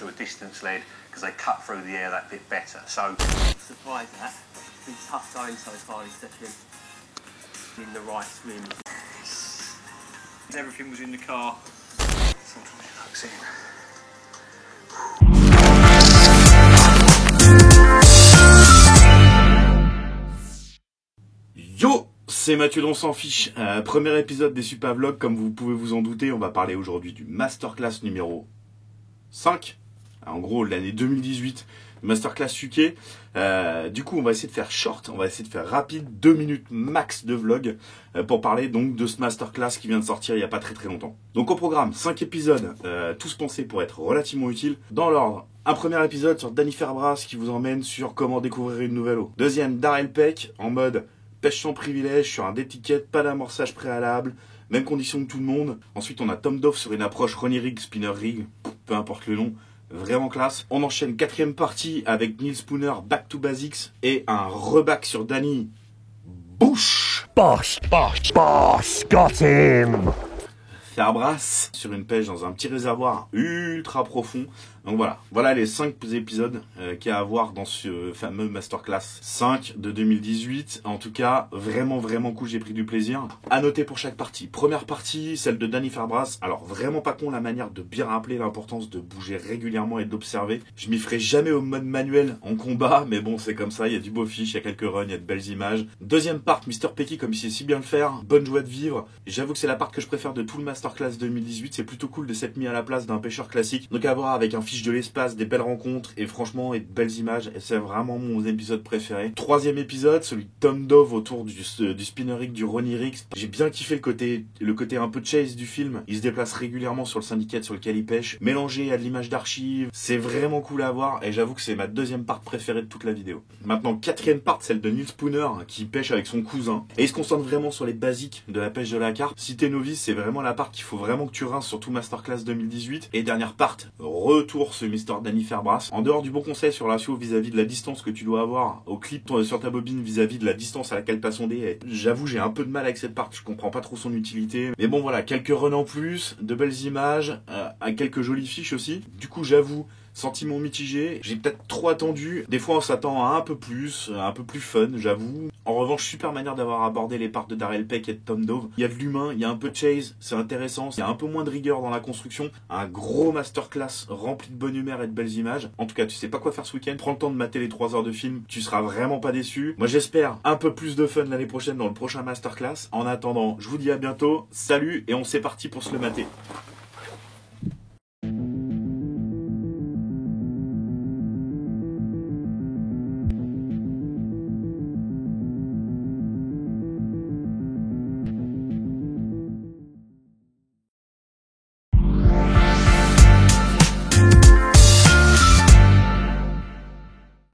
to a distance lead because they cut through the air that bit better. So, surprised that. It's been tough going so far, especially in the right swim. Everything was in the car. Yo, c'est Mathieu d'On s'en fiche. Premier épisode des Super Vlogs, comme vous pouvez vous en douter, on va parler aujourd'hui du Masterclass numéro 5. En gros, l'année 2018, Masterclass UK. Du coup, on va essayer de faire short, on va essayer de faire rapide, 2 minutes max de vlog, pour parler donc de ce Masterclass qui vient de sortir il n'y a pas très longtemps. Donc au programme, 5 épisodes, tous pensés pour être relativement utiles. Dans l'ordre, un premier épisode sur Danny Fairbrass qui vous emmène sur comment découvrir une nouvelle eau. Deuxième, Darrell Peck en mode pêche sans privilège sur un étiquette, pas d'amorçage préalable, même condition que tout le monde. Ensuite, on a Tom Dove sur une approche Ronnie Rig, Spinner Rig, peu importe le nom. Vraiment classe. On enchaîne 4ème partie avec Neil Spooner, Back to Basics, et un reback sur Danny. Bouche Bosh, got him! Fairbrass sur une pêche dans un petit réservoir ultra profond. Donc voilà les 5 épisodes qu'il y a à voir dans ce fameux Masterclass 5 de 2018. En tout cas, vraiment cool, j'ai pris du plaisir. À noter pour chaque partie. Première partie, celle de Danny Fairbrass. Alors vraiment pas con la manière de bien rappeler l'importance de bouger régulièrement et d'observer. Je m'y ferai jamais au mode manuel en combat, mais bon c'est comme ça, il y a du beau fiche, il y a quelques runs, il y a de belles images. Deuxième part, Mr. Pecky comme il sait si bien le faire, bonne joie de vivre. J'avoue que c'est la part que je préfère de tout le Masterclass 2018, c'est plutôt cool de s'être mis à la place d'un pêcheur classique. Donc à voir avec un fiche de l'espace, des belles rencontres et franchement et de belles images, et c'est vraiment mon épisode préféré. 3ème épisode, celui de Tom Dove autour du Spinner Rig, du Ronnie Rig. J'ai bien kiffé le côté un peu chase du film. Il se déplace régulièrement sur le syndicate sur lequel il pêche, mélangé à de l'image d'archives. C'est vraiment cool à voir et j'avoue que c'est ma 2ème part préférée de toute la vidéo. Maintenant 4ème part, celle de Neil Spooner qui pêche avec son cousin et il se concentre vraiment sur les basiques de la pêche de la carpe. Si t'es novice, c'est vraiment la part qu'il faut vraiment que tu rinces sur tout Masterclass 2018. Et dernière part, retour ce Mr. Danny Fairbrass. En dehors du bon conseil sur le ratio vis-à-vis de la distance que tu dois avoir au clip sur ta bobine vis-à-vis de la distance à laquelle t'as sondé, j'avoue j'ai un peu de mal avec cette part, je comprends pas trop son utilité. Mais bon voilà, quelques runs en plus, de belles images, quelques jolies fiches aussi. Du coup j'avoue, sentiment mitigé, j'ai peut-être trop attendu. Des fois on s'attend à un peu plus fun, j'avoue. En revanche, super manière d'avoir abordé les parts de Darrell Peck et de Tom Dove. Il y a de l'humain, il y a un peu de chase, c'est intéressant. Il y a un peu moins de rigueur dans la construction. Un gros masterclass rempli de bonne humeur et de belles images. En tout cas, tu sais pas quoi faire ce week-end, prends le temps de mater les 3 heures de film. Tu seras vraiment pas déçu. Moi j'espère un peu plus de fun l'année prochaine dans le prochain masterclass. En attendant, je vous dis à bientôt. Salut et on s'est parti pour se le mater.